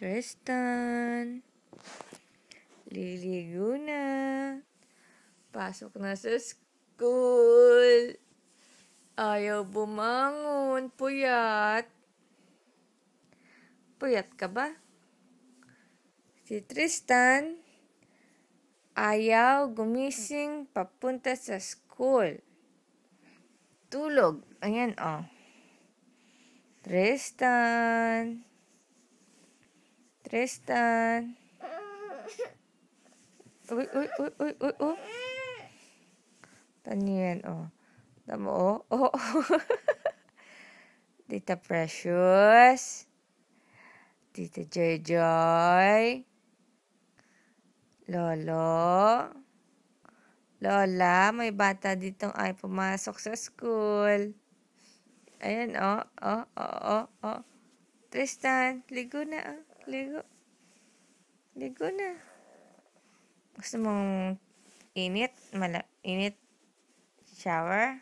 Tristan, liligo na. Pasok na sa school. Ayaw bumangon. Puyat. Puyat ka ba? Si Tristan, ayaw gumising papunta sa school. Tulog. Ayan, oh. Tristan. Tristan. Uy, uy, uy, uy, uy, uy. Tanyan, oh. Tama, oh. Oh. Tita Precious. Tita Joy. Lolo. Lola, may bata ditong ay pumasok sa school. Ayan, oh. Oh, oh, oh, oh. Tristan, ligo na, ah. Ligo. Ligo na. Gusto mong init? Init shower?